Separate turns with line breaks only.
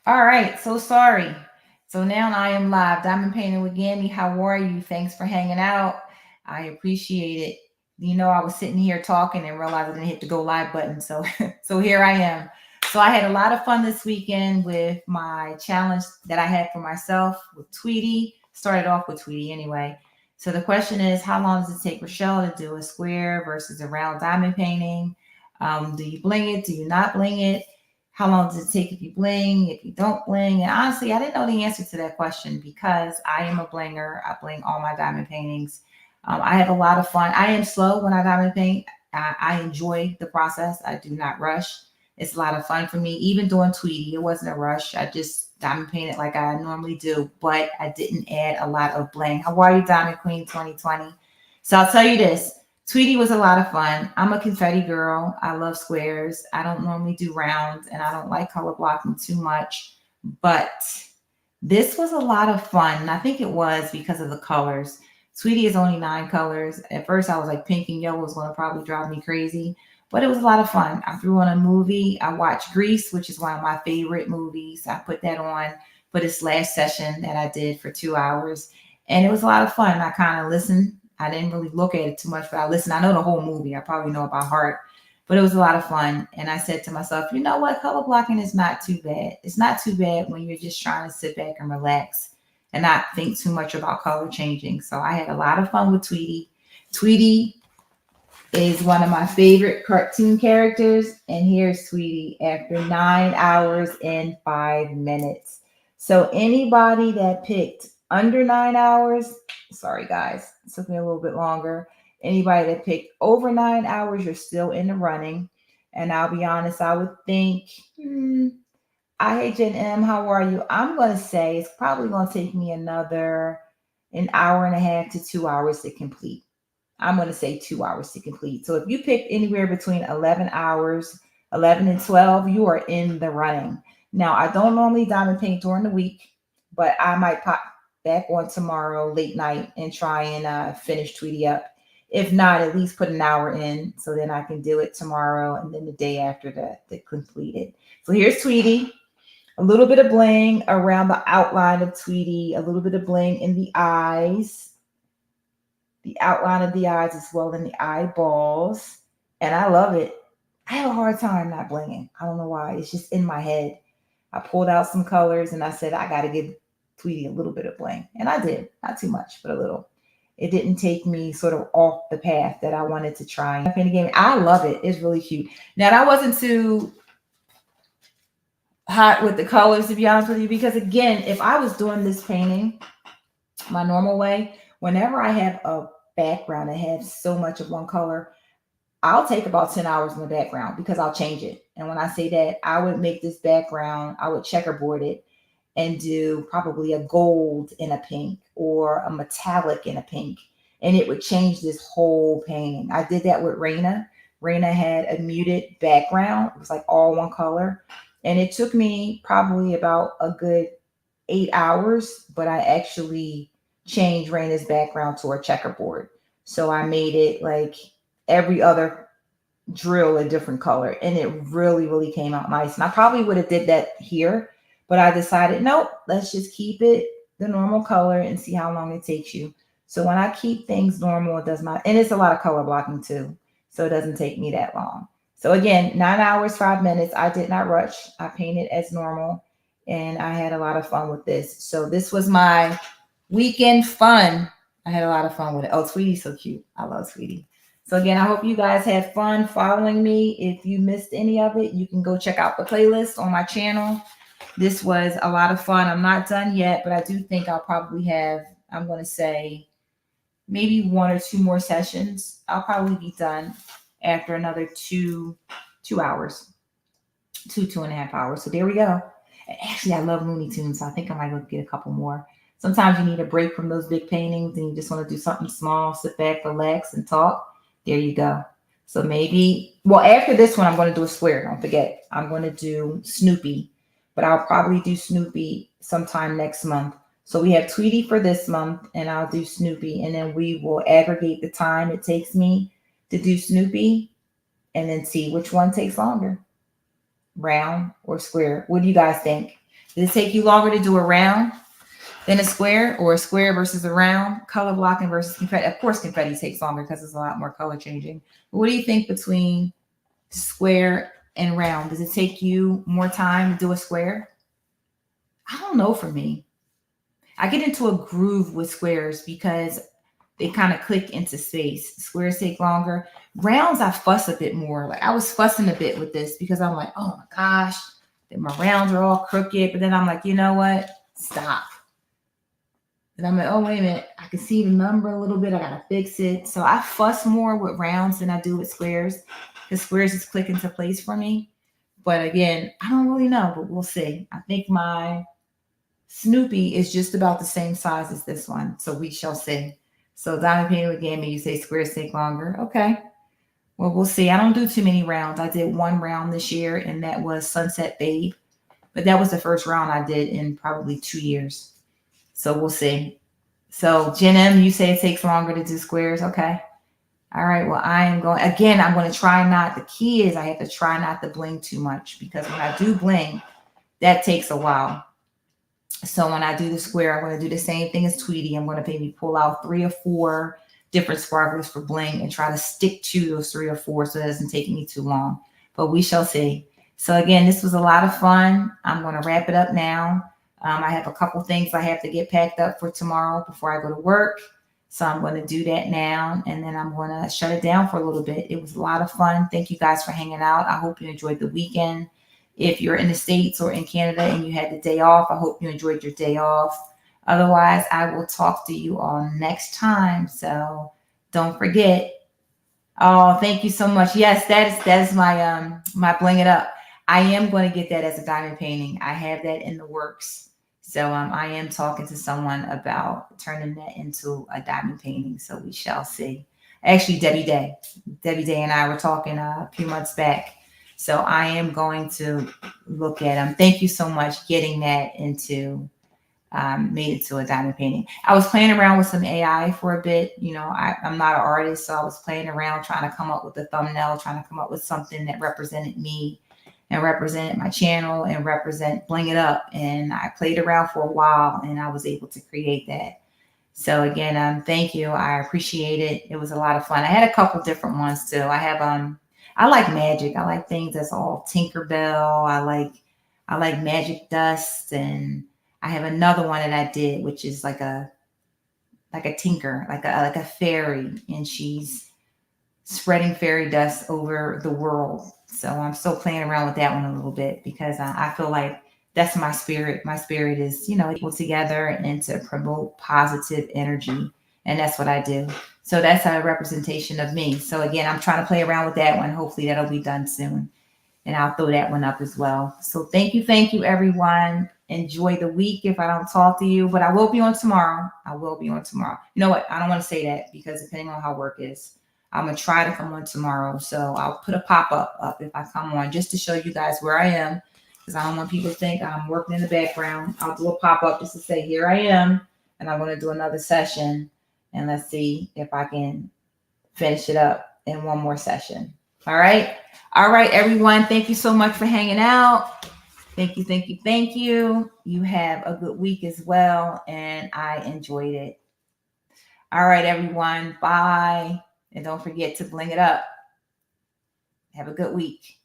All right, so sorry. So now I am live. Diamond painting with Gammy. How are you? Thanks for hanging out. I appreciate it. You know, I was sitting here talking and realized I didn't hit the go live button. So so here I am. So I had a lot of fun this weekend with my challenge that I had for myself with Tweety. Started off with Tweety anyway. So the question is, how long does it take Rochelle to do a square versus a round diamond painting? Do you bling it? Do you not bling it? How long does it take if you bling, if you don't bling? And honestly, I didn't know the answer to that question because I am a blinger. I bling all my diamond paintings. I have a lot of fun. I am slow when I diamond paint. I enjoy the process. I do not rush. It's a lot of fun for me. Even doing Tweety, it wasn't a rush. I just diamond painted like I normally do, but I didn't add a lot of bling. How are you, Diamond Queen 2020? So I'll tell you this. Tweety was a lot of fun. I'm a confetti girl. I love squares. I don't normally do rounds and I don't like color blocking too much, but this was a lot of fun. And I think it was because of the colors. Tweety is only 9 colors. At first, I was like, pink and yellow was going to probably drive me crazy, but it was a lot of fun. I threw on a movie. I watched Grease, which is one of my favorite movies. I put that on for this last session that I did for 2 hours, and it was a lot of fun. I kind of listened. I didn't really look at it too much, but I listened. I know the whole movie. I probably know it by heart, but it was a lot of fun. And I said to myself, you know what? Color blocking is not too bad. It's not too bad when you're just trying to sit back and relax and not think too much about color changing. So I had a lot of fun with Tweety. Tweety is one of my favorite cartoon characters. And here's Tweety after 9 hours and 5 minutes. So anybody that picked under 9 hours, sorry guys, it took me a little bit longer. Anybody that picked over 9 hours, you're still in the running. And I'll be honest, I would think, IHNM, how are you? I'm going to say it's probably going to take me another an hour and a half to 2 hours to complete. I'm going to say 2 hours to complete. So if you pick anywhere between 11 hours, 11 and 12, you are in the running. Now, I don't normally diamond paint during the week, but I might pop back on tomorrow late night and try and finish Tweety up. If not, at least put an hour in so then I can do it tomorrow and then the day after to complete it. So here's Tweety. A little bit of bling around the outline of Tweety, a little bit of bling in the eyes, the outline of the eyes as well in the eyeballs. And I love it. I have a hard time not blinging. I don't know why. It's just in my head. I pulled out some colors and I said, I got to give Tweety a little bit of bling. And I did. Not too much, but a little. It didn't take me sort of off the path that I wanted to try. I love it. It's really cute. Now, that wasn't too hot with the colors, to be honest with you, because again, if I was doing this painting my normal way, whenever I have a background that has so much of one color, I'll take about 10 hours in the background because I'll change it. And when I say that, I would make this background, I would checkerboard it and do probably a gold in a pink or a metallic in a pink. And it would change this whole painting. I did that with Raina. Raina had a muted background. It was like all one color. And it took me probably about a good 8 hours, but I actually changed Raina's background to a checkerboard. So I made it like every other drill a different color and it really really came out nice. And I probably would have did that here, but I decided nope, let's just keep it the normal color and see how long it takes you. So when I keep things normal, it does not, and it's a lot of color blocking too, so it doesn't take me that long. So again, 9 hours 5 minutes. I did not rush. I painted as normal and I had a lot of fun with this. So this was my weekend fun. I had a lot of fun with it. Oh, Tweety's so cute. I love Tweety. So again, I hope you guys had fun following me. If you missed any of it, you can go check out the playlist on my channel. This was a lot of fun. I'm not done yet, but I do think I'll probably have, I'm going to say, maybe 1 or 2 more sessions. I'll probably be done after another 2 hours, 2.5 hours. So there we go. And actually, I love Looney Tunes, so I think I might go get a couple more. Sometimes you need a break from those big paintings and you just want to do something small, sit back, relax, and talk. There you go. So maybe, well, after this one, I'm going to do a square. Don't forget, I'm going to do Snoopy, but I'll probably do Snoopy sometime next month. So we have Tweety for this month, and I'll do Snoopy, and then we will aggregate the time it takes me to do Snoopy and then see which one takes longer, round or square. What do you guys think? Did it take you longer to do a round than a square, or a square versus a round? Color blocking versus confetti. Of course, confetti takes longer because it's a lot more color changing. But what do you think between square and round? Does it take you more time to do a square? I don't know for me. I get into a groove with squares because they kind of click into space. Squares take longer. Rounds, I fuss a bit more. Like I was fussing a bit with this because I'm like, oh my gosh, then my rounds are all crooked. But then I'm like, you know what? Stop. And I'm like, oh, wait a minute. I can see the number a little bit. I got to fix it. So I fuss more with rounds than I do with squares because squares just click into place for me. But again, I don't really know, but we'll see. I think my Snoopy is just about the same size as this one. So we shall see. So diamond painting with Gammy, you say squares take longer. Okay. Well, we'll see. I don't do too many rounds. I did one round this year, and that was Sunset Babe. But that was the first round I did in probably 2 years. So we'll see. So Jen M, you say it takes longer to do squares. Okay. All right. Well, I am going, again, I'm going to try not, the key is I have to try not to bling too much because when I do bling, that takes a while. So when I do the square, I'm going to do the same thing as Tweety. I'm going to maybe pull out 3 or 4 different sparklers for bling and try to stick to those 3 or 4 so it doesn't take me too long. But we shall see. So again, this was a lot of fun. I'm going to wrap it up now. I have a couple things I have to get packed up for tomorrow before I go to work. So I'm going to do that now, and then I'm going to shut it down for a little bit. It was a lot of fun. Thank you guys for hanging out. I hope you enjoyed the weekend. If you're in the States or in Canada and you had the day off, I hope you enjoyed your day off. Otherwise, I will talk to you all next time. So don't forget. Oh, thank you so much. Yes, that is my bling it up. I am going to get that as a diamond painting. I have that in the works. So I am talking to someone about turning that into a diamond painting. So we shall see. Actually, Debbie Day and I were talking a few months back. So I am going to look at them. Thank you so much getting that into made it to a diamond painting. I was playing around with some AI for a bit. You know, I'm not an artist, so I was playing around trying to come up with a thumbnail, trying to come up with something that represented me and represented my channel and represent Bling It Up. And I played around for a while and I was able to create that. So again, thank you. I appreciate it. It was a lot of fun. I had a couple different ones too. I like magic. I like things that's all Tinkerbell. I like magic dust, and I have another one that I did, which is like a tinker, like a fairy, and she's spreading fairy dust over the world. So I'm still playing around with that one a little bit because I feel like that's my spirit. My spirit is, people together and to promote positive energy. And that's what I do. So that's a representation of me. So again, I'm trying to play around with that one. Hopefully that'll be done soon. And I'll throw that one up as well. So thank you, everyone. Enjoy the week if I don't talk to you, but I will be on tomorrow. You know what? I don't want to say that because depending on how work is, I'm going to try to come on tomorrow. So I'll put a pop-up up if I come on just to show you guys where I am because I don't want people to think I'm working in the background. I'll do a pop-up just to say, here I am. And I'm going to do another session. And let's see if I can finish it up in one more session. All right. All right, everyone. Thank you so much for hanging out. Thank you. You have a good week as well. And I enjoyed it. All right, everyone. Bye. And don't forget to bling it up. Have a good week.